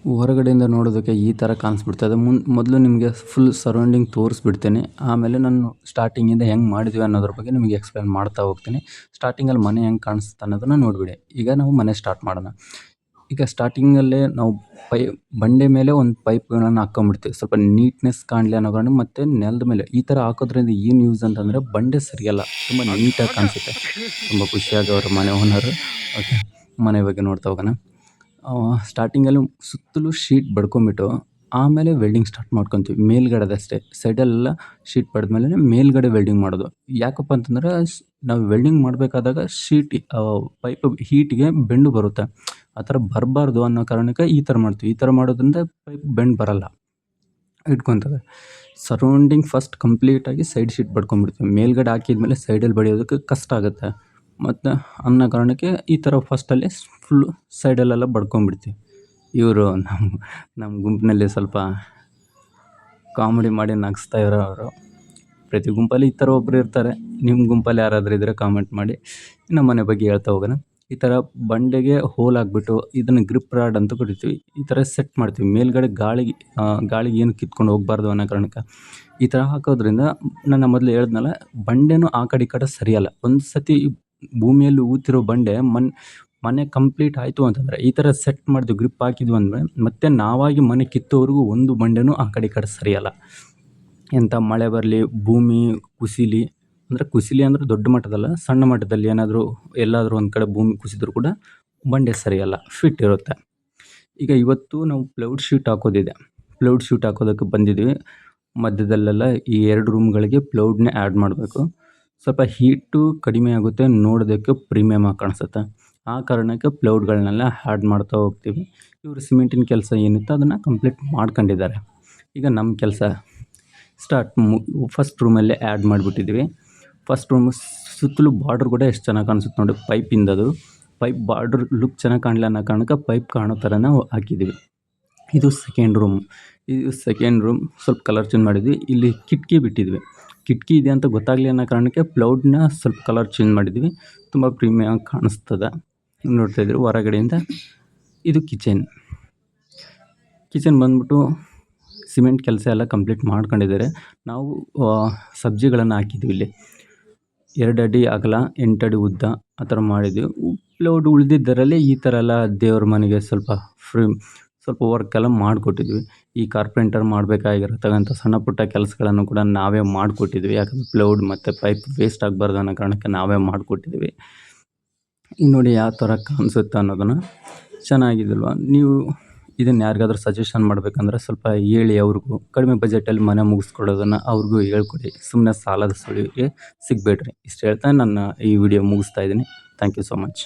ಹೊರಗಡೆಯಿಂದ ನೋಡೋದಕ್ಕೆ ಈ ಥರ ಕಾಣಿಸ್ಬಿಡ್ತದೆ. ಮೊದಲು ನಿಮಗೆ ಫುಲ್ ಸರೌಂಡಿಂಗ್ ತೋರಿಸ್ಬಿಡ್ತೇನೆ. ಆಮೇಲೆ ನಾನು ಸ್ಟಾರ್ಟಿಂಗಿಂದ ಹೆಂಗೆ ಮಾಡಿದ್ವಿ ಅನ್ನೋದ್ರ ಬಗ್ಗೆ ನಿಮಗೆ ಎಕ್ಸ್‌ಪ್ಲೇನ್ ಮಾಡ್ತಾ ಹೋಗ್ತೀನಿ. ಸ್ಟಾರ್ಟಿಂಗಲ್ಲಿ ಮನೆ ಹೆಂಗೆ ಕಾಣಿಸುತ್ತೆ ಅನ್ನೋದನ್ನ ನೋಡಿಬಿಡಿ. ಈಗ ನಾವು ಮನೆ ಸ್ಟಾರ್ಟ್ ಮಾಡೋಣ. ಈಗ ಸ್ಟಾರ್ಟಿಂಗಲ್ಲೇ ನಾವು ಬಂಡೆ ಮೇಲೆ ಒಂದು ಪೈಪ್‌ಗಳನ್ನು ಹಾಕ್ಕೊಂಬಿಡ್ತೀವಿ. ಸ್ವಲ್ಪ ನೀಟ್‌ನೆಸ್ ಕಾಣಲಿ ಅನ್ನೋ ಕಾರಣ ಮತ್ತು ನೆಲದ ಮೇಲೆ ಈ ಥರ ಹಾಕೋದ್ರಿಂದ ಏನು ಯೂಸ್ ಅಂತಂದರೆ ಬಂಡೆ ಸರಿಯಲ್ಲ. ತುಂಬ ನೀಟಾಗಿ ಕಾಣಿಸುತ್ತೆ. ತುಂಬ ಖುಷಿಯಾಗವ್ರೆ ಮನೆ ಓನರು. ಓಕೆ, ಮನೆ ಬಗ್ಗೆ ನೋಡ್ತಾ ಹೋಗೋಣ. ಸ್ಟಾರ್ಟಿಂಗಲ್ಲಿ ಸುತ್ತಲೂ ಶೀಟ್ ಬಡ್ಕೊಂಬಿಟ್ಟು ಆಮೇಲೆ ವೆಲ್ಡಿಂಗ್ ಸ್ಟಾರ್ಟ್ ಮಾಡ್ಕೊತೀವಿ. ಮೇಲ್ಗಡೆದಷ್ಟೇ, ಸೈಡಲ್ಲೆಲ್ಲ ಶೀಟ್ ಬಡ್ದ್ಮೇಲೆ ಮೇಲ್ಗಡೆ ವೆಲ್ಡಿಂಗ್ ಮಾಡೋದು. ಯಾಕಪ್ಪ ಅಂತಂದರೆ ನಾವು ವೆಲ್ಡಿಂಗ್ ಮಾಡಬೇಕಾದಾಗ ಪೈಪ್ ಹೀಟ್‌ಗೆ ಬೆಂಡು ಬರುತ್ತೆ. ಆ ಥರ ಬರಬಾರ್ದು ಅನ್ನೋ ಕಾರಣಕ್ಕೆ ಈ ಥರ ಮಾಡ್ತೀವಿ. ಈ ಥರ ಮಾಡೋದ್ರಿಂದ ಪೈಪ್ ಬೆಂಡ್ ಬರಲ್ಲ, ಇಟ್ಕೊತವೆ. ಸರೌಂಡಿಂಗ್ ಫಸ್ಟ್ ಕಂಪ್ಲೀಟಾಗಿ ಸೈಡ್ ಶೀಟ್ ಬಡ್ಕೊಂಬಿಡ್ತೀವಿ. ಮೇಲ್ಗಡೆ ಹಾಕಿದ್ಮೇಲೆ ಸೈಡಲ್ಲಿ ಬಡಿಯೋದಕ್ಕೆ ಕಷ್ಟ ಆಗುತ್ತೆ ಮತ್ತು ಅನ್ನೋ ಕಾರಣಕ್ಕೆ ಈ ಥರ ಫಸ್ಟಲ್ಲಿ ಫುಲ್ಲು ಸೈಡಲ್ಲೆಲ್ಲ ಬಡ್ಕೊಂಬಿಡ್ತೀವಿ. ಇವರು ನಮ್ಮ ಗುಂಪಿನಲ್ಲಿ ಸ್ವಲ್ಪ ಕಾಮಿಡಿ ಮಾಡಿ ನಗಿಸ್ತಾ ಇರೋ ಅವರು. ಪ್ರತಿ ಗುಂಪಲ್ಲಿ ಈ ಥರ ಒಬ್ಬರು ಇರ್ತಾರೆ. ನಿಮ್ಮ ಗುಂಪಲ್ಲಿ ಯಾರಾದರೂ ಇದ್ದರೆ ಕಾಮೆಂಟ್ ಮಾಡಿ. ಇನ್ನು ಮನೆ ಬಗ್ಗೆ ಹೇಳ್ತಾ ಹೋಗೋಣ. ಈ ಥರ ಬಂಡೆಗೆ ಹೋಲ್ ಹಾಕ್ಬಿಟ್ಟು ಇದನ್ನು ಗ್ರಿಪ್ ರಾಡ್ ಅಂತ ಕರಿತೀವಿ. ಈ ಥರ ಸೆಟ್ ಮಾಡ್ತೀವಿ. ಮೇಲ್ಗಡೆ ಗಾಳಿಗೆ ಏನು ಕಿತ್ಕೊಂಡು ಹೋಗಬಾರ್ದು ಅನ್ನೋ ಕಾರಣಕ್ಕೆ ಈ ಥರ ಹಾಕೋದ್ರಿಂದ ನಾನು ಮೊದಲು ಹೇಳಿದ್ನಲ್ಲ, ಬಂಡೆನೂ ಆ ಕಡೆ ಈ ಕಡೆ ಸರಿಯಲ್ಲ. ಒಂದು ಸತಿ ಭೂಮಿಯಲ್ಲಿ ಊತಿರೋ ಬಂಡೆ ಮನೆ ಕಂಪ್ಲೀಟ್ ಆಯಿತು ಅಂತಂದರೆ ಈ ಥರ ಸೆಟ್ ಮಾಡಿದ್ವಿ, ಗ್ರಿಪ್ ಹಾಕಿದ್ವಿ ಅಂದರೆ ಮತ್ತೆ ನಾವಾಗಿ ಮನೆ ಕಿತ್ತೋವರೆಗೂ ಒಂದು ಬಂಡೆನೂ ಆ ಕಡೆ ಈ ಕಡೆ ಸರಿಯಲ್ಲ. ಎಂಥ ಮಳೆ ಬರಲಿ, ಭೂಮಿ ಕುಸಿಲಿ ಅಂದರೆ ದೊಡ್ಡ ಮಟ್ಟದಲ್ಲ, ಸಣ್ಣ ಮಟ್ಟದಲ್ಲಿ ಎಲ್ಲಾದರೂ ಒಂದು ಕಡೆ ಭೂಮಿ ಕುಸಿದ್ರೂ ಕೂಡ ಬಂಡೆ ಸರಿಯಲ್ಲ, ಫಿಟ್ ಇರುತ್ತೆ. ಈಗ ಇವತ್ತು ನಾವು ಪ್ಲೈವುಡ್ ಶೀಟ್ ಹಾಕೋದಿದೆ. ಪ್ಲೈವುಡ್ ಶೀಟ್ ಹಾಕೋದಕ್ಕೆ ಬಂದಿದ್ವಿ. ಮಧ್ಯದಲ್ಲೆಲ್ಲ ಈ 2 ರೂಮ್ಗಳಿಗೆ ಪ್ಲೈವುಡ್ನೇ ಆ್ಯಡ್ ಮಾಡಬೇಕು. ಸ್ವಲ್ಪ ಹೀಟು ಕಡಿಮೆ ಆಗುತ್ತೆ, ನೋಡೋದಕ್ಕೆ ಪ್ರೀಮಿಯಮ್ ಆಗಿ ಕಾಣಿಸುತ್ತೆ. ಆ ಕಾರಣಕ್ಕೆ ಪ್ಲೈವುಡ್ಗಳನ್ನೆಲ್ಲ ಆ್ಯಡ್ ಮಾಡ್ತಾ ಹೋಗ್ತೀವಿ. ಇವರು ಸಿಮೆಂಟಿನ ಕೆಲಸ ಏನಿತ್ತು ಅದನ್ನು ಕಂಪ್ಲೀಟ್ ಮಾಡ್ಕೊಂಡಿದ್ದಾರೆ. ಈಗ ನಮ್ಮ ಕೆಲಸ ಫಸ್ಟ್ ರೂಮಲ್ಲೇ ಆ್ಯಡ್ ಮಾಡಿಬಿಟ್ಟಿದ್ವಿ. ಫಸ್ಟ್ ರೂಮು ಸುತ್ತಲೂ ಬಾರ್ಡ್ರ್ ಕೂಡ ಎಷ್ಟು ಚೆನ್ನಾಗಿ ಕಾಣಿಸುತ್ತೆ ನೋಡಿ. ಪೈಪಿಂದದು ಪೈಪ್ ಬಾರ್ಡ್ರ್ ಲುಕ್ ಚೆನ್ನಾಗಿ ಕಾಣಲಿ ಅನ್ನೋ ಕಾರಣಕ್ಕೆ ಪೈಪ್ ಕಾಣೋ ಥರ ನಾವು ಹಾಕಿದ್ದೀವಿ. ಇದು ಸೆಕೆಂಡ್ ರೂಮ್. ಸ್ವಲ್ಪ ಕಲರ್ ಚೇಂಜ್ ಮಾಡಿದ್ವಿ. ಇಲ್ಲಿ ಕಿಟಕಿ ಬಿಟ್ಟಿದ್ವಿ. ಕಿಟಕಿ ಇದೆ ಅಂತ ಗೊತ್ತಾಗಲಿ ಅನ್ನೋ ಕಾರಣಕ್ಕೆ ಪ್ಲೈವುಡ್ನ ಸ್ವಲ್ಪ ಕಲರ್ ಚೇಂಜ್ ಮಾಡಿದ್ವಿ. ತುಂಬ ಪ್ರೀಮಿಯಮ್ ಆಗಿ ಕಾಣಿಸ್ತದೆ. ನೋಡ್ತಾಯಿದ್ರು ಹೊರಗಡೆಯಿಂದ. ಇದು ಕಿಚನ್ ಬಂದ್ಬಿಟ್ಟು ಸಿಮೆಂಟ್ ಕೆಲಸ ಎಲ್ಲ ಕಂಪ್ಲೀಟ್ ಮಾಡ್ಕೊಂಡಿದ್ದಾರೆ. ನಾವು ಸಬ್ಜಿಗಳನ್ನು ಹಾಕಿದ್ವಿ. ಇಲ್ಲಿ 2 ಅಡಿ ಅಗಲ 8 ಅಡಿ ಉದ್ದ ಆ ಥರ ಮಾಡಿದ್ವಿ. ಪ್ಲೈವುಡ್ ಉಳಿದಿದ್ದರಲ್ಲಿ ಈ ಥರ ಎಲ್ಲ ದೇವ್ರ ಮನೆಗೆ ಸ್ವಲ್ಪ ವರ್ಕೆಲ್ಲ ಮಾಡಿಕೊಟ್ಟಿದ್ವಿ. ಈ ಕಾರ್ಪೆಂಟರ್ ಮಾಡಬೇಕಾಗಿರತಕ್ಕಂಥ ಸಣ್ಣ ಪುಟ್ಟ ಕೆಲಸಗಳನ್ನು ಕೂಡ ನಾವೇ ಮಾಡಿಕೊಟ್ಟಿದ್ವಿ. ಯಾಕಂದರೆ ಪ್ಲೈವುಡ್ ಮತ್ತು ಪೈಪ್ ವೇಸ್ಟ್ ಆಗಬಾರ್ದು ಅನ್ನೋ ಕಾರಣಕ್ಕೆ ನಾವೇ ಮಾಡಿಕೊಟ್ಟಿದ್ವಿ. ಈಗ ನೋಡಿ ಯಾವ ಥರ ಕಾಣಿಸುತ್ತೆ ಅನ್ನೋದನ್ನು. ಚೆನ್ನಾಗಿದಲ್ವ? ನೀವು ಇದನ್ನು ಯಾರಿಗಾದ್ರೂ ಸಜೆಷನ್ ಮಾಡಬೇಕಂದ್ರೆ ಸ್ವಲ್ಪ ಹೇಳಿ. ಅವ್ರಿಗೂ ಕಡಿಮೆ ಬಜೆಟಲ್ಲಿ ಮನೆ ಮುಗಿಸ್ಕೊಡೋದನ್ನು ಅವ್ರಿಗೂ ಹೇಳ್ಕೊಡಿ. ಸುಮ್ಮನೆ ಸಾಲದ ಸುಳಿಗೆ ಸಿಗಬೇಡ್ರಿ. ಇಷ್ಟು ಹೇಳ್ತಾ ನನ್ನ ಈ ವಿಡಿಯೋ ಮುಗಿಸ್ತಾ ಇದ್ದೀನಿ. Thank you so much.